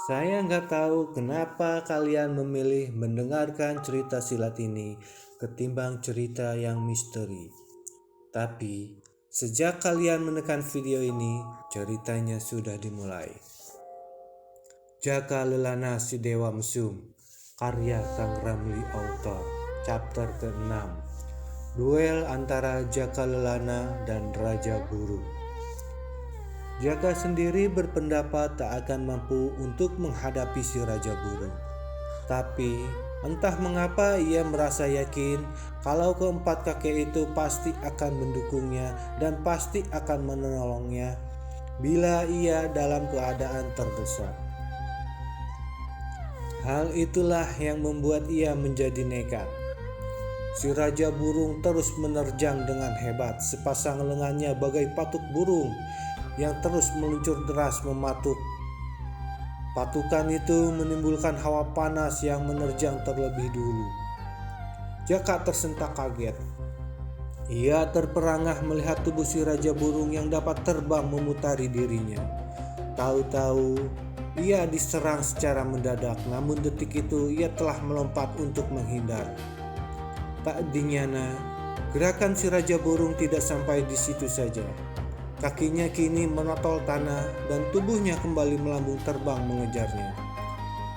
Saya nggak tahu kenapa kalian memilih mendengarkan cerita silat ini ketimbang cerita yang misteri. Tapi, sejak kalian menekan video ini, ceritanya sudah dimulai. Jaka Lelana Si Dewa Mesum, karya Kang Ramli Autor, chapter ke-6. Duel antara Jaka Lelana dan Raja Burung. Jaka sendiri berpendapat tak akan mampu untuk menghadapi si Raja Burung. Tapi entah mengapa ia merasa yakin kalau keempat kakek itu pasti akan mendukungnya dan pasti akan menolongnya bila ia dalam keadaan terdesak. Hal itulah yang membuat ia menjadi nekat. Si Raja Burung terus menerjang dengan hebat, sepasang lengannya bagai patuk burung yang terus meluncur deras mematuk. Patukan itu menimbulkan hawa panas yang menerjang terlebih dulu. Jaka tersentak kaget. Ia terperangah melihat tubuh si Raja Burung yang dapat terbang memutari dirinya. Tahu-tahu ia diserang secara mendadak, namun detik itu ia telah melompat untuk menghindar. Tak dinyana, gerakan si Raja Burung tidak sampai di situ saja. Kakinya kini menotol tanah dan tubuhnya kembali melambung terbang mengejarnya.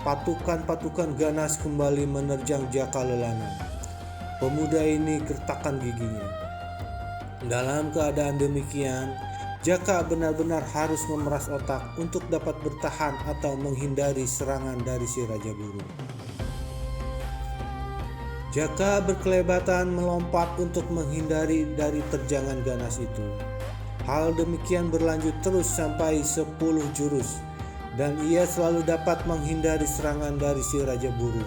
Patukan-patukan ganas kembali menerjang Jaka Lelana. Pemuda ini gertakkan giginya. Dalam keadaan demikian, Jaka benar-benar harus memeras otak untuk dapat bertahan atau menghindari serangan dari si Raja Burung. Jaka berkelebatan melompat untuk menghindari dari terjangan ganas itu. Hal demikian berlanjut terus sampai 10 jurus dan ia selalu dapat menghindari serangan dari si Raja Burung.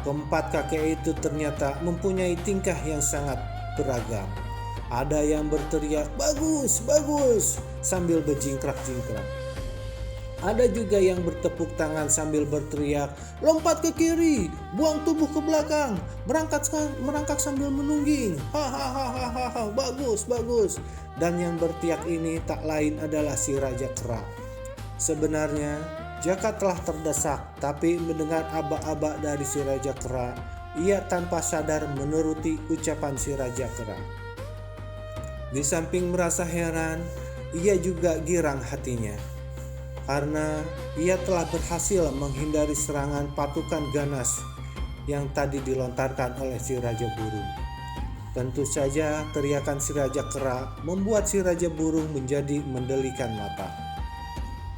Keempat kakek itu ternyata mempunyai tingkah yang sangat beragam. Ada yang berteriak, "Bagus, bagus!" sambil berjingkrak-jingkrak. Ada juga yang bertepuk tangan sambil berteriak, "Lompat ke kiri, buang tubuh ke belakang, merangkak sambil menungging. Hahaha, bagus, bagus." Dan yang berteriak ini tak lain adalah si Raja Kera. Sebenarnya Jaka telah terdesak, tapi mendengar aba-aba dari si Raja Kera, ia tanpa sadar menuruti ucapan si Raja Kera. Di samping merasa heran, ia juga girang hatinya karena ia telah berhasil menghindari serangan patukan ganas yang tadi dilontarkan oleh si Raja Burung. Tentu saja teriakan si Raja Kera membuat si Raja Burung menjadi mendelikan mata.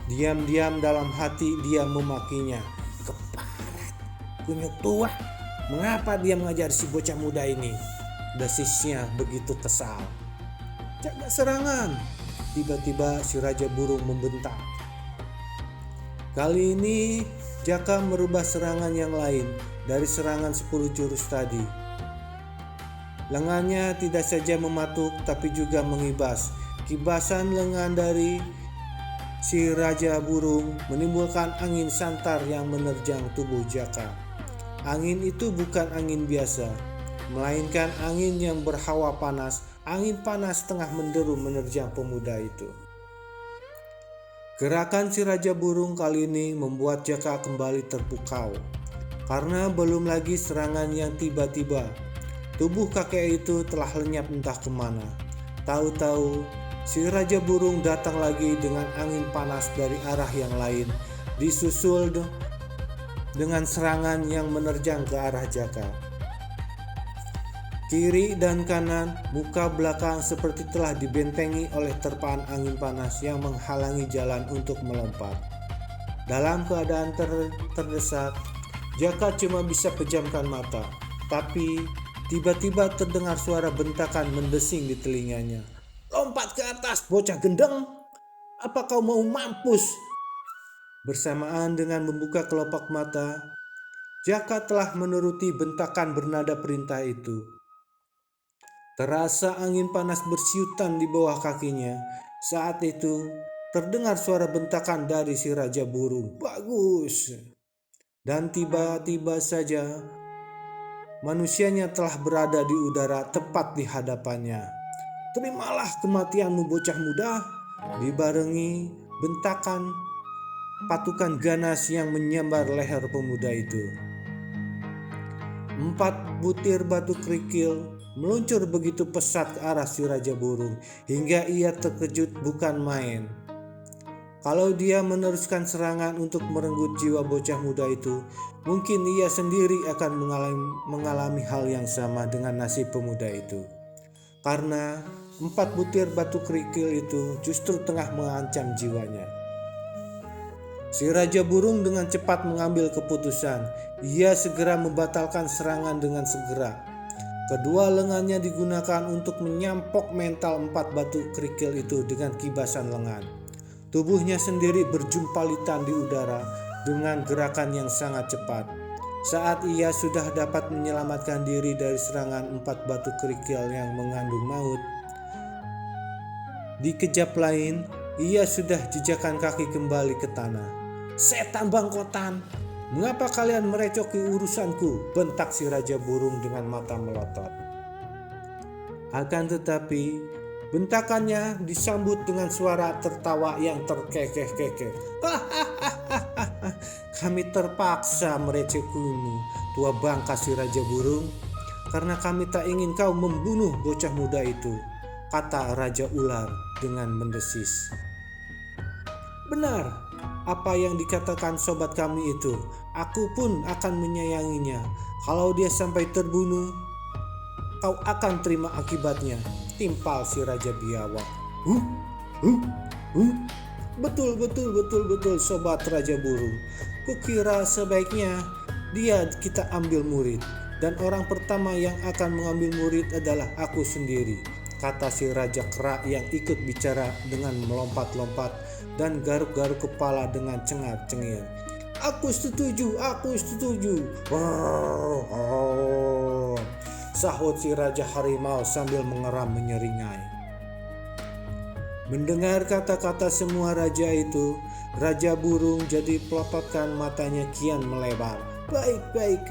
Diam-diam dalam hati dia memakinya, "Keparat, kunyuk tua, mengapa dia mengajar si bocah muda ini?" Desisnya begitu kesal. "Jaga serangan!" Tiba-tiba si Raja Burung membentak. Kali ini Jaka merubah serangan yang lain dari serangan 10 jurus tadi. Lengannya tidak saja mematuk tapi juga mengibas. Kibasan lengan dari si Raja Burung menimbulkan angin santar yang menerjang tubuh Jaka. Angin itu bukan angin biasa, melainkan angin yang berhawa panas. Angin panas tengah menderu menerjang pemuda itu. Gerakan si Raja Burung kali ini membuat Jaka kembali terpukau. Karena belum lagi serangan yang tiba-tiba, tubuh kakek itu telah lenyap entah kemana. Tahu-tahu si Raja Burung datang lagi dengan angin panas dari arah yang lain, disusul dengan serangan yang menerjang ke arah Jaka. Kiri dan kanan, muka belakang seperti telah dibentengi oleh terpaan angin panas yang menghalangi jalan untuk melompat. Dalam keadaan terdesak, Jaka cuma bisa pejamkan mata, tapi tiba-tiba terdengar suara bentakan mendesing di telinganya. "Lompat ke atas, bocah gendeng! Apa kau mau mampus?" Bersamaan dengan membuka kelopak mata, Jaka telah menuruti bentakan bernada perintah itu. Terasa angin panas bersiutan di bawah kakinya. Saat itu terdengar suara bentakan dari si Raja Burung. "Bagus!" Dan tiba-tiba saja manusianya telah berada di udara tepat di hadapannya. "Terimalah kematianmu, bocah muda!" Dibarengi bentakan patukan ganas yang menyambar leher pemuda itu. 4 butir batu kerikil meluncur begitu pesat ke arah si Raja Burung hingga ia terkejut bukan main. Kalau dia meneruskan serangan untuk merenggut jiwa bocah muda itu, mungkin ia sendiri akan mengalami hal yang sama dengan nasib pemuda itu. Karena 4 butir batu kerikil itu justru tengah mengancam jiwanya. Si Raja Burung dengan cepat mengambil keputusan. Ia segera membatalkan serangan dengan segera. Kedua lengannya digunakan untuk menyampok mental 4 batu kerikil itu dengan kibasan lengan. Tubuhnya sendiri berjumpalitan di udara dengan gerakan yang sangat cepat. Saat ia sudah dapat menyelamatkan diri dari serangan 4 batu kerikil yang mengandung maut, di kejap lain ia sudah jejakkan kaki kembali ke tanah. "Setan bangkotan, mengapa kalian merecoki urusanku?" bentak si Raja Burung dengan mata melotot. Akan tetapi bentakannya disambut dengan suara tertawa yang terkekeh-kekeh. "Kami terpaksa merecokimu, tua bangka si Raja Burung, karena kami tak ingin kau membunuh bocah muda itu," kata Raja Ular dengan mendesis. "Benar apa yang dikatakan sobat kami itu. Aku pun akan menyayanginya. Kalau dia sampai terbunuh, kau akan terima akibatnya," timpal si Raja Biawak. Betul sobat Raja Burung. Kukira sebaiknya kita ambil murid, dan orang pertama yang akan mengambil murid adalah aku sendiri, kata si Raja Kera yang ikut bicara dengan melompat-lompat dan garuk-garuk kepala dengan cengar-cengir. Aku setuju. Sahut si Raja Harimau sambil mengeram menyeringai. Mendengar kata-kata semua raja itu, Raja Burung jadi pelopotkan matanya kian melebar. Baik,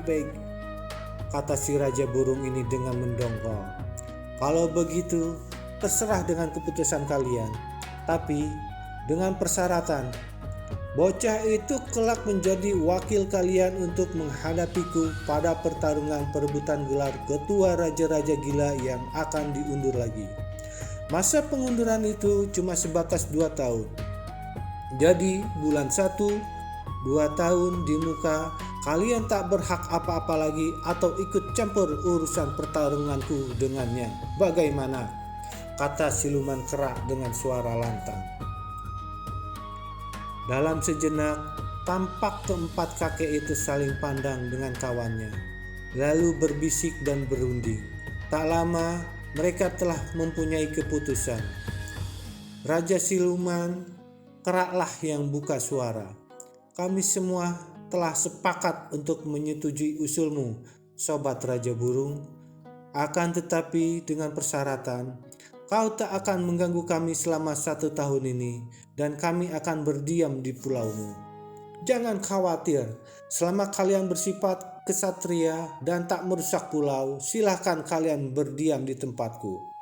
kata si Raja Burung ini dengan mendongkol. Kalau begitu, terserah dengan keputusan kalian. Tapi dengan persyaratan, bocah itu kelak menjadi wakil kalian untuk menghadapiku pada pertarungan perebutan gelar ketua raja-raja gila yang akan diundur lagi. Masa pengunduran itu cuma sebatas 2 tahun. Jadi bulan 1, 2 tahun di muka, kalian tak berhak apa-apa lagi atau ikut campur urusan pertarunganku dengannya. Bagaimana? Kata siluman kera dengan suara lantang. Dalam sejenak, tampak keempat kakek itu saling pandang dengan kawannya, lalu berbisik dan berunding. Tak lama, mereka telah mempunyai keputusan. Raja Siluman Keraklah yang buka suara. Kami semua telah sepakat untuk menyetujui usulmu, sobat Raja Burung. Akan tetapi dengan persyaratan, kau tak akan mengganggu kami selama 1 tahun ini, dan kami akan berdiam di pulaumu. Jangan khawatir, selama kalian bersifat kesatria dan tak merusak pulau, silahkan kalian berdiam di tempatku.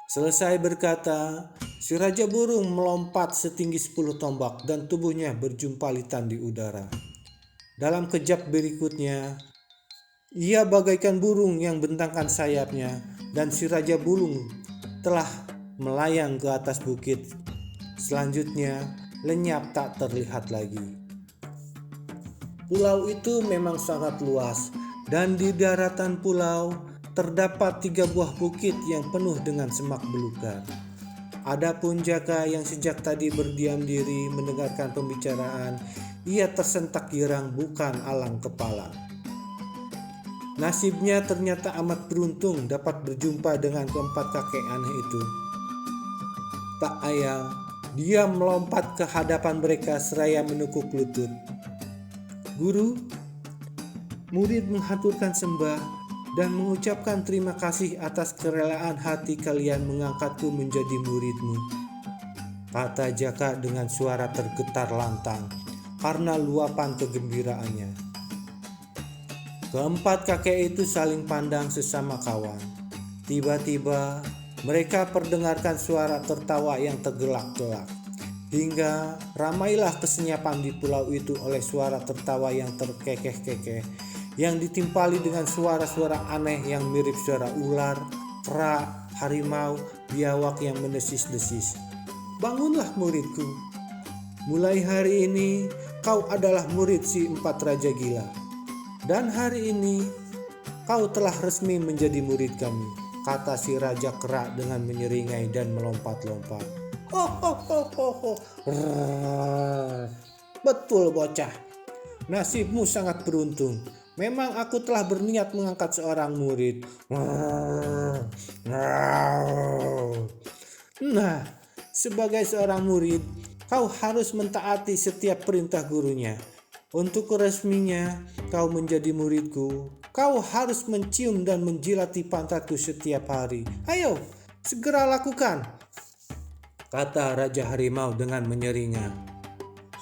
Selesai berkata, si Raja Burung melompat setinggi 10 tombak dan tubuhnya berjumpalitan di udara. Dalam kejap berikutnya, ia bagaikan burung yang bentangkan sayapnya, dan si Raja Burung telah melayang ke atas bukit. Selanjutnya, lenyap tak terlihat lagi. Pulau itu memang sangat luas, dan di daratan pulau terdapat 3 buah bukit yang penuh dengan semak belukar. Adapun Jaka yang sejak tadi berdiam diri mendengarkan pembicaraan, ia tersentak girang bukan alang kepala. Nasibnya ternyata amat beruntung dapat berjumpa dengan keempat kakek aneh itu. Tak ayal, dia melompat ke hadapan mereka seraya menekuk lutut. Guru, murid menghaturkan sembah dan mengucapkan terima kasih atas kerelaan hati kalian mengangkatku menjadi muridmu, kata Jaka dengan suara tergetar lantang karena luapan kegembiraannya. Keempat kakek itu saling pandang sesama kawan. Tiba-tiba mereka perdengarkan suara tertawa yang tergelak-gelak hingga ramailah kesenyapan di pulau itu oleh suara tertawa yang terkekeh-kekeh yang ditimpali dengan suara-suara aneh yang mirip suara ular, kera, harimau, biawak yang mendesis-desis. Bangunlah muridku, mulai hari ini kau adalah murid si 4 raja gila. Dan hari ini kau telah resmi menjadi murid kami, kata si raja kera dengan menyeringai dan melompat-lompat. Betul bocah, nasibmu sangat beruntung. Memang aku telah berniat mengangkat seorang murid. Nah, sebagai seorang murid, kau harus mentaati setiap perintah gurunya. Untuk resminya kau menjadi muridku, kau harus mencium dan menjilati pantatku setiap hari. Ayo, segera lakukan, kata Raja Harimau dengan menyeringai.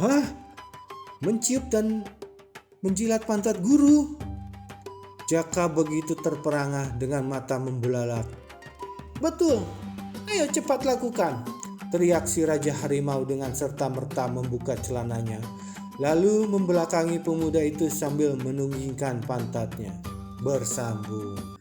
Hah? Mencium dan menjilat pantat guru? Jaka begitu terperangah dengan mata membelalak. Betul, ayo cepat lakukan, teriak si Raja Harimau dengan serta-merta membuka celananya, lalu membelakangi pemuda itu sambil menunggingkan pantatnya. Bersambung.